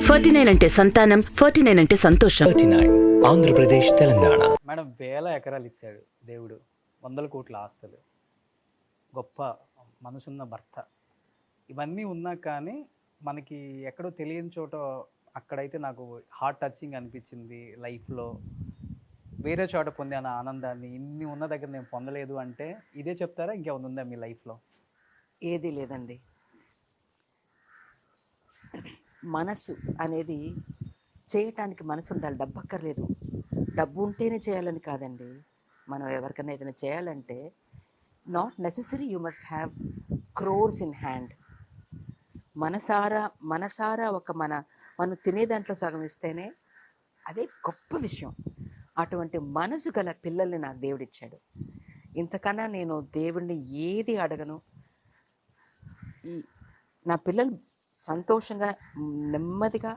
49 అంటే సంతానం, 49 అంటే సంతోషం. 39 ఆంధ్రప్రదేశ్ తెలంగాణ. మేడం, వేల ఎకరాలు ఇచ్చాడు దేవుడు, 100 కోట్ల ఆస్తులు, గొప్ప మనసున్న భర్త, ఇవన్నీ ఉన్నా కానీ మనకి ఎక్కడో తెలియని చోట అక్కడైతే నాకు హార్ట్ టచింగ్ అనిపించింది లైఫ్లో. వేరే చోట పొందాను ఆనందాన్ని, ఇన్ని ఉన్న దగ్గర నేను పొందలేదు అంటే ఇదే చెప్తారా? ఇంకేమైనా ఉందా మీ లైఫ్లో? ఏది లేదండి. మనసు అనేది చేయటానికి మనసు ఉండాలి, డబ్బు అక్కర్లేదు. డబ్బు ఉంటేనే చేయాలని కాదండి. మనం ఎవరికైనా ఏదైనా చేయాలంటే not necessary you must have crores in hand. మనసారా ఒక మనం తినే దాంట్లో సగం ఇస్తేనే అదే గొప్ప విషయం. అటువంటి మనసు గల పిల్లల్ని నాకు దేవుడిచ్చాడు. ఇంతకన్నా నేను దేవుణ్ణి ఏది అడగను. నా పిల్లలు సంతోషంగా నెమ్మదిగా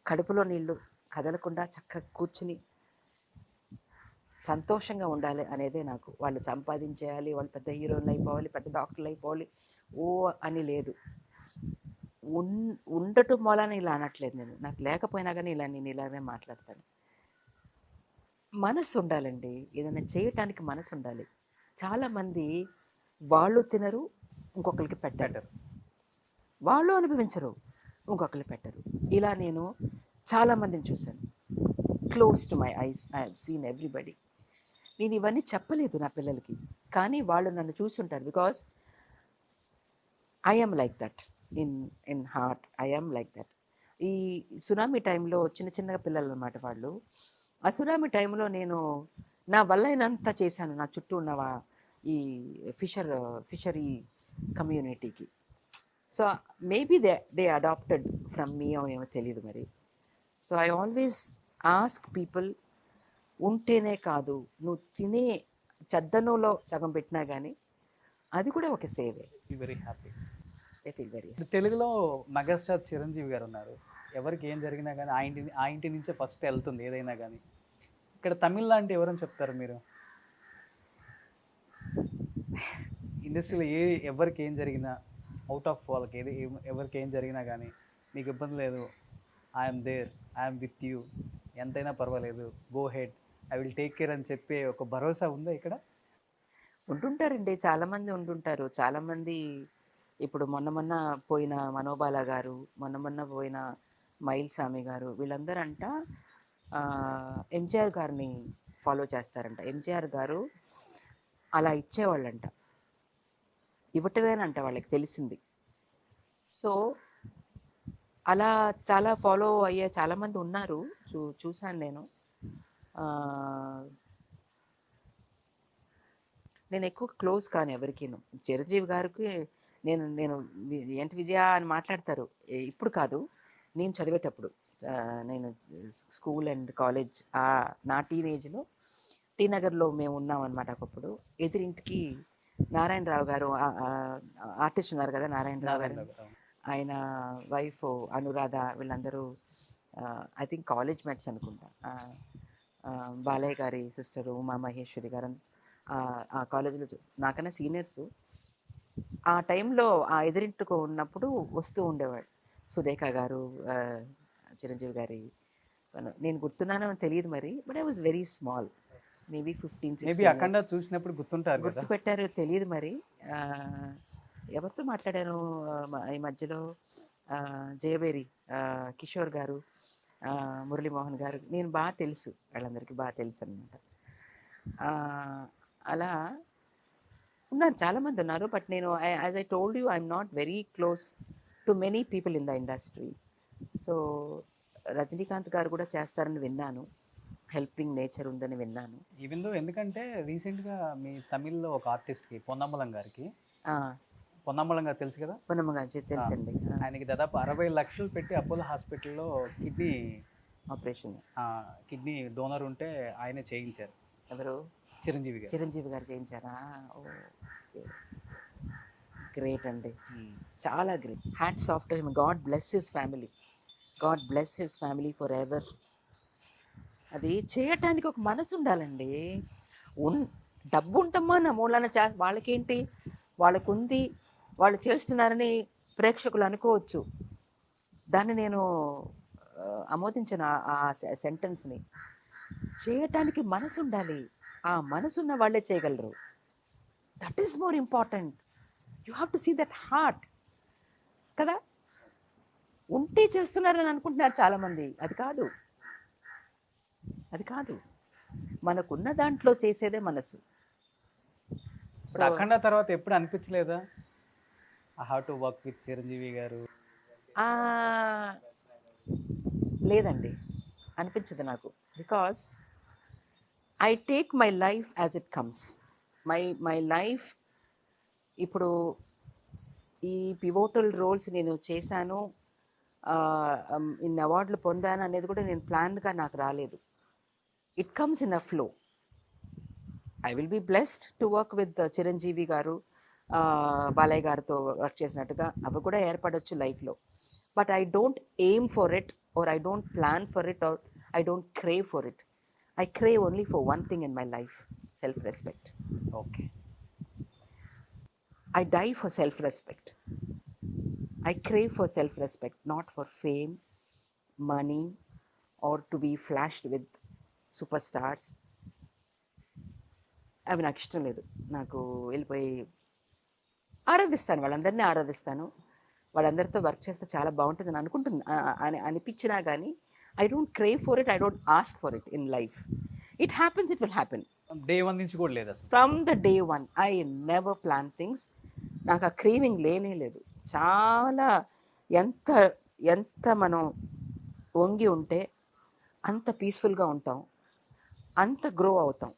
కడుపులో నీళ్ళు కదలకుండా చక్కగా కూర్చుని సంతోషంగా ఉండాలి అనేదే నాకు. వాళ్ళు సంపాదించేయాలి, వాళ్ళు పెద్ద హీరోయిన్లు అయిపోవాలి, పెద్ద డాక్టర్లు అయిపోవాలి ఓ అని లేదు. ఉండటం మూలాన ఇలా అనట్లేదు నేను. నాకు లేకపోయినా కానీ నేను ఇలాగే మాట్లాడతాను. మనసు ఉండాలండి, ఏదైనా చేయటానికి మనసు ఉండాలి. చాలామంది వాళ్ళు తినరు, ఇంకొకరికి పెట్టరు, వాళ్ళు అనుభవించరు, ఇంకొకరికి పెట్టరు. ఇలా నేను చాలామందిని చూశాను. Close to my eyes I have seen everybody. నేను ఇవన్నీ చెప్పలేదు నా పిల్లలకి, కానీ వాళ్ళు నన్ను చూసుంటారు. Because I am like that in heart. I am like that. ఈ సునామీ టైంలో చిన్న పిల్లలు అన్నమాట వాళ్ళు. ఆ సునామీ టైంలో నేను నా వల్ల అయినంత చేశాను నా చుట్టూ ఉన్న ఈ ఫిషరీ కమ్యూనిటీకి. So maybe they adapted from me ఏమో తెలియదు మరి. So I always ask people, ఉంటేనే కాదు, నువ్వు తినే చద్దనంలో సగం పెట్టినా కానీ అది కూడా ఒక సేవే. Very happy. I feel very happy. తెలుగులో మెగాస్టార్ చిరంజీవి గారు ఉన్నారు. ఎవరికి ఏం జరిగినా కానీ ఆ ఇంటి నుంచే ఫస్ట్ వెళ్తుంది ఏదైనా కానీ. ఇక్కడ తమిళ అంటే ఎవరని చెప్తారు మీరు? ఇండస్ట్రీలో ఎవరికి ఏం జరిగినా, అవుట్ ఆఫ్ వాళ్ళకి ఎవరికి ఏం జరిగినా కానీ మీకు ఇబ్బంది లేదు, I'm there, I'm with you, ఎంతైనా పర్వాలేదు, go ahead, I will take care అని చెప్పే ఒక భరోసా ఉందా ఇక్కడ? ఉంటుంటారండి, చాలామంది ఉంటుంటారు. చాలామంది ఇప్పుడు మొన్న పోయిన మనోబాల గారు, మొన్న పోయిన మైల్ స్వామి గారు, వీళ్ళందరంట ఎంజిఆర్ గారిని ఫాలో చేస్తారంట. ఎంజిఆర్ గారు అలా ఇచ్చేవాళ్ళంట, ఇవ్వటమేనంట వాళ్ళకి తెలిసింది. సో అలా చాలా ఫాలో అయ్యే చాలామంది ఉన్నారు, చూశాను నేను. నేను ఎక్కువ క్లోజ్ కాను ఎవరికీను. చిరంజీవి గారికి నేను ఏంటి విజయ అని మాట్లాడతారు. ఇప్పుడు కాదు, నేను చదివేటప్పుడు, నేను స్కూల్ అండ్ కాలేజ్ నా టీనేజ్లో టీ నగర్లో మేము ఉన్నాం అనమాట. ఒకప్పుడు ఎదురింటికి నారాయణరావు గారు, ఆర్టిస్ట్ ఉన్నారు కదా నారాయణరావు గారు, ఆయన వైఫ్ అనురాధ, వీళ్ళందరూ ఐ థింక్ కాలేజ్ మేట్స్ అనుకుంటా. బాలయ్య గారి సిస్టరు ఉమా మహేశ్వరి గారు ఆ కాలేజీలో నాకన్నా సీనియర్సు. ఆ టైంలో ఆ ఎదురింటికి ఉన్నప్పుడు వస్తూ ఉండేవాడు. సురేఖ గారు, చిరంజీవి గారి, నేను గుర్తున్నానో తెలియదు మరి, but I was very small, maybe 15-16 అక్కడ చూసినప్పుడు గుర్తుపెట్టారు తెలియదు మరి. ఎవరితో మాట్లాడాను ఈ మధ్యలో, జయబేరి కిషోర్ గారు, మురళీమోహన్ గారు, నేను బాగా తెలుసు, వాళ్ళందరికీ బాగా తెలుసు అనమాట. అలా ఉన్నారు, చాలామంది ఉన్నారు. బట్ నేను as I told you, I'm not very close to many people in the industry. So Rajinikanth గారు కూడా చేస్తారని విన్నాను, హెల్పింగ్ నేచర్ ఉందని విన్నాను. ఈవెన్ ఎందుకంటే రీసెంట్గా మీ తమిళ్లో ఒక ఆర్టిస్ట్కి పొన్నమ్మలం గారికి, పొన్నమ్మలం గారు తెలుసు కదా? పొన్నమ్మ గారు తెలుసండి. ఆయనకి దాదాపు 60 లక్షలు పెట్టి అపోలో హాస్పిటల్లో కిడ్నీ ఆపరేషన్, కిడ్నీ డోనర్ ఉంటే ఆయనే చేయించారు. ఎవరు? చిరంజీవి గారు చేయించారా? ఓ గ్రేట్ అండి, చాలా great. Hats off to him. God bless his family, God bless his family for ever. అది చేయటానికి ఒక మనసు ఉండాలండి. డబ్బు ఉంటమ్మా నా మూలాన వాళ్ళకేంటి, వాళ్ళకు ఉంది, వాళ్ళు చేస్తున్నారని ప్రేక్షకులు అనుకోవచ్చు. దాన్ని నేను ఆమోదించిన ఆ సెంటెన్స్ని. చేయటానికి మనసు ఉండాలి, ఆ మనసున్న వాళ్ళే చేయగలరు. That is more important. You have to see that heart కదా. ఉంటే చేస్తున్నారని అనుకుంటున్నారు చాలామంది. అది కాదు, అది కాదు. మనకున్న దాంట్లో చేసేదే మనసు. ఇప్పుడు అఖండ తర్వాత ఎప్పుడు అనిపించలేదా I have to work with Chiranjeevi గారు? ఆ, లేదండి, అనిపించదు నాకు. Because I take my life as it comes. My life ఇప్పుడు ఈ పివోటల్ రోల్స్ నేను చేశాను, ఇన్ని అవార్డులు పొందాను అనేది కూడా నేను ప్లాన్గా నాకు రాలేదు. It comes in a flow. I will be blessed to work with Chiranjeevi garu, Balayya గారితో వర్క్ చేసినట్టుగా అవి కూడా ఏర్పడవచ్చు లైఫ్లో. But I don't aim for it, or I don't plan for it, or I don't crave for it. I crave only for one thing in my life: self respect. Okay. I die for self-respect. I crave for self-respect, not for fame, money, or to be flashed with superstars. అవి నాకు ఇష్టం లేదు. నాకు వెళ్ళిపోయి ఆరాధిస్తాను, వాళ్ళందరినీ ఆరాధిస్తాను, వాళ్ళందరితో work చేస్తే చాలా బాగుంటుందని అనుకుంటుంది అని అనిపించినా కానీ I don't crave for it, I don't ask for it in life. It happens, it will happen. Day 1 నుంచి కూడా లేదు అసలు? From the day 1 I never plan things. నాకు ఆ క్రేవింగ్ లేనే లేదు. చాలా ఎంత ఎంత మనం వంగి ఉంటే అంత పీస్ఫుల్గా ఉంటాం, అంత గ్రో అవుతాం.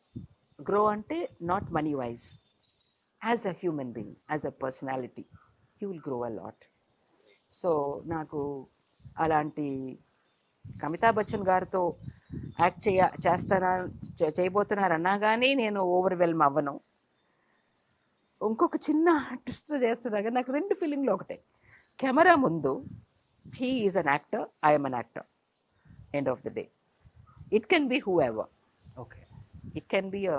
గ్రో అంటే not money wise, as a human being, as a personality you will grow a lot. So నాకు అలాంటి అమితాబ్ బచ్చన్ గారితో యాక్ట్ చేయబోతున్నారన్నా కానీ నేను ఓవర్వెల్మ్ అవ్వను. ఇంకొక చిన్న ఆర్టిస్ట్ చేస్తున్నా కానీ నాకు 2 ఫీలింగ్లు ఒకటే. కెమెరా ముందు he is an actor, I'm an actor. End of the day it can be who ever. Okay. It can be a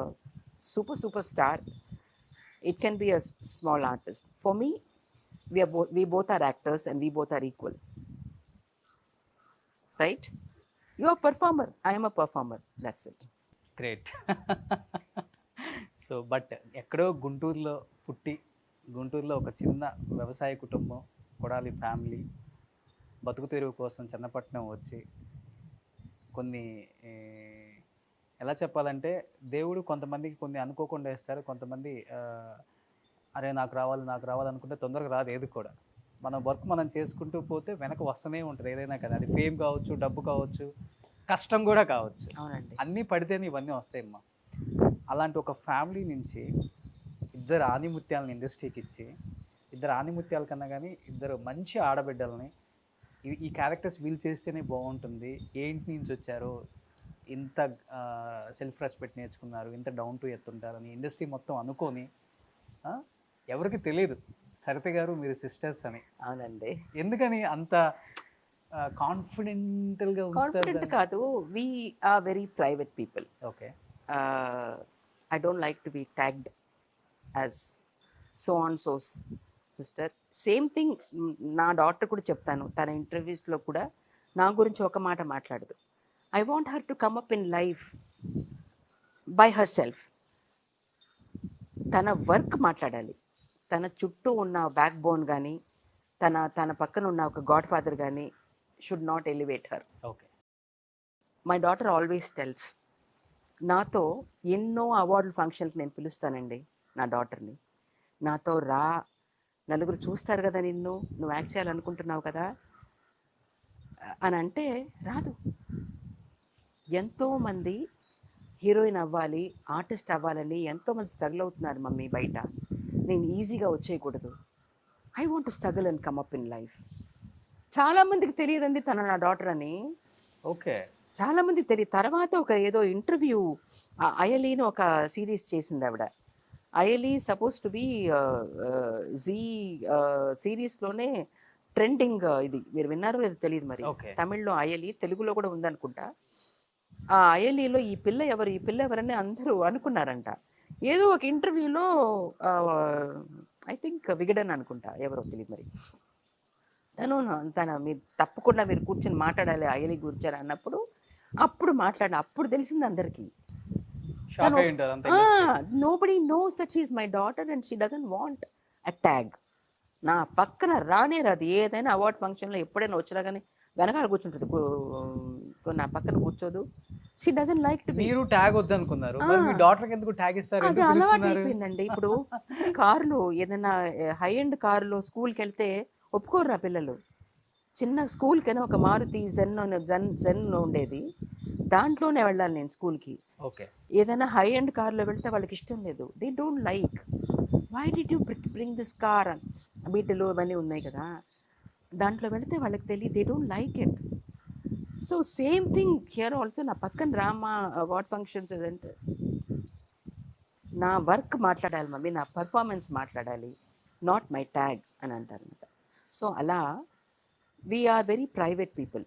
super star, it can be a small artist. For me we both are actors and we both are equal, right? You are a performer, I am a performer, that's it. Great. So but ఎక్కడో గుంటూరులో పుట్టి, గుంటూరులో ఒక చిన్న వ్యవసాయ కుటుంబం, Kodali family, బతుకు తెరువు కోసం చెన్నపట్నం వచ్చి కొన్ని ఎలా చెప్పాలంటే దేవుడు కొంతమందికి కొన్ని అనుకోకుండా వేస్తారు. కొంతమంది అరే నాకు రావాలి అనుకుంటే తొందరగా రాదు ఏది కూడా. మన వర్క్ మనం చేసుకుంటూ పోతే వెనక వస్తూనే ఉంటుంది ఏదైనా కదా. అది ఫేమ్ కావచ్చు, డబ్బు కావచ్చు, కష్టం కూడా కావచ్చు. అవునండి. అన్నీ పడితేనే ఇవన్నీ వస్తాయమ్మా. అలాంటి ఒక ఫ్యామిలీ నుంచి 2 ఆనిముత్యాలను ఇండస్ట్రీకి ఇచ్చి, 2 ఆనిముత్యాల కన్నా కానీ 2 మంచి ఆడబిడ్డలని, ఈ క్యారెక్టర్స్ వీళ్ళు చేస్తేనే బాగుంటుంది, ఏంటి నుంచి వచ్చారో, ఇంత సెల్ఫ్ రెస్పెక్ట్ నేర్చుకున్నారు, ఇంత డౌన్ టు ఎర్త్ ఉంటారని ఇండస్ట్రీ మొత్తం అనుకొని, ఎవరికి తెలియదు సరిత గారు మీరు సిస్టర్స్ అని. అవునండి. ఎందుకని అంత కాన్ఫిడెంటల్గా? కాన్ఫిడెంట్ కాదు, we are very private people. Okay. I don't like to be tagged as so and so's sister. Same thing నా డాటర్ కూడా చెప్తాను, తన ఇంటర్వ్యూస్లో కూడా నా గురించి ఒక మాట మాట్లాడదు. I want her to come up in life by her self. తన వర్క్ మాట్లాడాలి, తన చుట్టూ ఉన్న బ్యాక్ బోన్ కానీ, తన పక్కన ఉన్న ఒక గాడ్ ఫాదర్ కానీ should not elevate her. Okay. My daughter always tells, నాతో ఎన్నో అవార్డుల ఫంక్షన్కి నేను పిలుస్తానండి నా డాటర్ని, నాతో రా, నలుగురు చూస్తారు కదా నువ్వు యాక్ట్ చేయాలనుకుంటున్నావు కదా అని అంటే రాదు. ఎంతోమంది హీరోయిన్ అవ్వాలి, ఆర్టిస్ట్ అవ్వాలని ఎంతోమంది స్ట్రగుల్ అవుతున్నారు మమ్మీ బయట, నేను ఈజీగా వచ్చేయకూడదు. I want to struggle and come up in life. చాలామందికి తెలియదండి తన నా డాటర్ అని. ఓకే. చాలామందికి తెలియదు. తర్వాత ఒక ఏదో ఇంటర్వ్యూ, అయలీని ఒక సిరీస్ చేసింది ఆవిడ. Ideally supposed to be Zee సిరీస్లోనే ట్రెండింగ్. ఇది మీరు విన్నారో లేదో తెలియదు మరి. తమిళ్లో అయలీ, తెలుగులో కూడా ఉందనుకుంటా. ఆ అయలీలో ఈ పిల్ల ఎవరని అందరూ అనుకున్నారంట. ఏదో ఒక ఇంటర్వ్యూలో ఐ థింక్ విగడన్ అనుకుంటా, ఎవరో తెలియదు మరి, తన మీరు తప్పకుండా మీరు కూర్చొని మాట్లాడాలి అయ్యని కూర్చొని అన్నప్పుడు అప్పుడు అప్పుడు తెలిసింది అందరికీ. షాక్ అయి ఉంటుంది అంతే. Nobody knows that she is my daughter and she doesn't want a tag. నా పక్కన రానే రాదు. ఏదైనా అవార్డ్ ఫంక్షన్లో ఎప్పుడైనా వచ్చినా కానీ వెనకాల కూర్చుంటుంది, నా పక్కన కూర్చోదు. She doesn't like to be. మీరు ట్యాగ్ వద్దనుకున్నారు, మరి మీ డాటర్కి ఎందుకు ట్యాగ్ ఇస్తారు? అది ఎందుకు అలవాటు పిలుస్తున్నారు? అయిపోయిందండి. ఇప్పుడు కారులో ఏదైనా హై ఎండ్ కారులో స్కూల్కి వెళ్తే ఒప్పుకోరు ఆ పిల్లలు. చిన్న స్కూల్కైనా ఒక మారుతి జెన్ ఉండేది, దాంట్లోనే వెళ్ళాలి నేను స్కూల్కి. ఓకే. ఏదైనా హై ఎండ్ కార్లో వెళ్తే వాళ్ళకి ఇష్టం లేదు. They don't like. Why did you bring this car అని బీటలు ఇవన్నీ ఉన్నాయి కదా, దాంట్లో వెళితే వాళ్ళకి తెలియదు. They don't like it. So same thing here also. నా పక్కన రామా అవార్డ్ ఫంక్షన్స్ ఏదంటే నా వర్క్ మాట్లాడాలి మమ్మీ, నా పర్ఫార్మెన్స్ మాట్లాడాలి, నాట్ మై ట్యాగ్ అని అంటారు అనమాట. సో అలా we are very private people.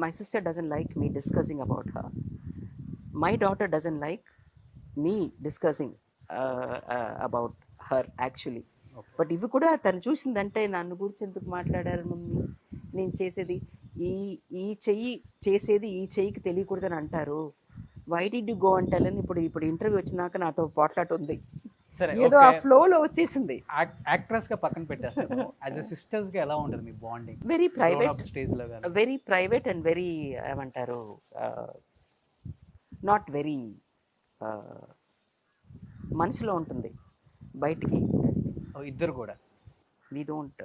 My sister doesn't like me discussing about her. My daughter doesn't like me discussing about her actually. But ఇవి కూడా తను చూసిందంటే నన్ను గురించి ఎందుకు మాట్లాడారు మమ్మీ, నేను చేసేది ఈ చెయ్యి చేసేది ఈ చెయ్యికి తెలియకూడదని అంటారు. వై డిడ్ యు గో అంటారని ఇప్పుడు ఇంటర్వ్యూ వచ్చినాక నాతో పోట్లాట ఉంది. సరే, ఏదో ఆ ఫ్లోలో వచ్చేసింది. యాక్ట్రెస్ గా పక్కన పెట్టేస్తాను. యాజ్ ఎ సిస్టర్స్ గా ఎలా ఉంటుంది మీ బాండింగ్? వెరీ ప్రైవేట్, స్టేజ్ లో గాని వెరీ ప్రైవేట్ అండ్ వెరీ ఏమంటారు, నాట్ వెరీ మనసులో ఉంటుంది, బయటికి. ఇద్దరు కూడా we don't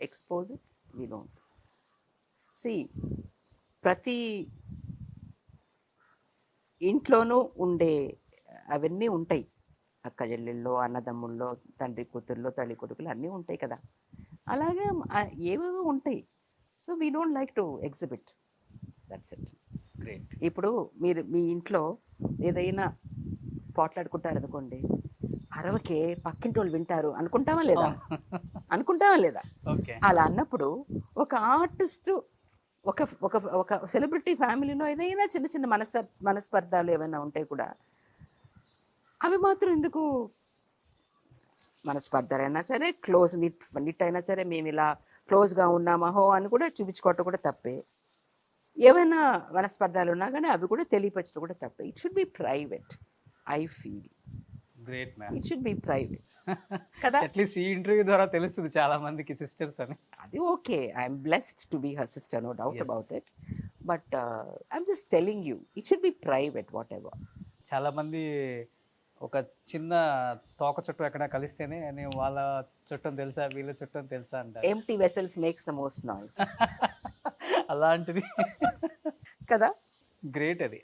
expose it, we don't C. ప్రతి ఇంట్లోనూ ఉండే అవన్నీ ఉంటాయి, అక్క చెల్లెల్లో, అన్నదమ్ముల్లో, తండ్రి కూతుర్లో, తల్లి కొడుకులు అన్నీ ఉంటాయి కదా, అలాగే ఏవేవో ఉంటాయి. So we don't like to exhibit, that's it. Great. ఇప్పుడు మీరు మీ ఇంట్లో ఏదైనా పోట్లాడుకుంటారనుకోండి, అరవకే పక్కింటి వాళ్ళు వింటారు అనుకుంటావా లేదా? అనుకుంటావా లేదా? ఓకే. అలా అన్నప్పుడు ఒక ఆర్టిస్టు, ఒక ఒక ఒక సెలబ్రిటీ ఫ్యామిలీలో ఏదైనా చిన్న చిన్న మనస్పర్ధాలు ఏమైనా ఉంటాయి కూడా, అవి మాత్రం ఎందుకు? మనస్పర్ధలైనా సరే, క్లోజ్ నిట్ అయినా సరే, మేము ఇలా క్లోజ్గా ఉన్నామహో అని కూడా చూపించుకోవటం కూడా తప్పే. ఏమైనా మనస్పర్ధాలు ఉన్నా కానీ అవి కూడా తెలియపరచడం కూడా తప్పే. It should be private, I feel. Great ma'am. It should be private కదా. అట్లీస్ట్ ఈ ఇంటర్వ్యూ ద్వారా తెలుస్తుంది చాలా మందికి సిస్టర్స్ అని. అది okay, I'm blessed to be her sister, no doubt about it. But I'm just telling you, it should be private whatever. చాలా మంది ఒక చిన్న తోక చుట్టూ ఎక్కడ కలిస్తేనే నేను వాళ్ళ చుట్టం తెలుసా, వీళ్ళ చుట్టం తెలుసా అంటారు. Empty vessels makes the most noise. అలాంటిది కదా. గ్రేట్ అది.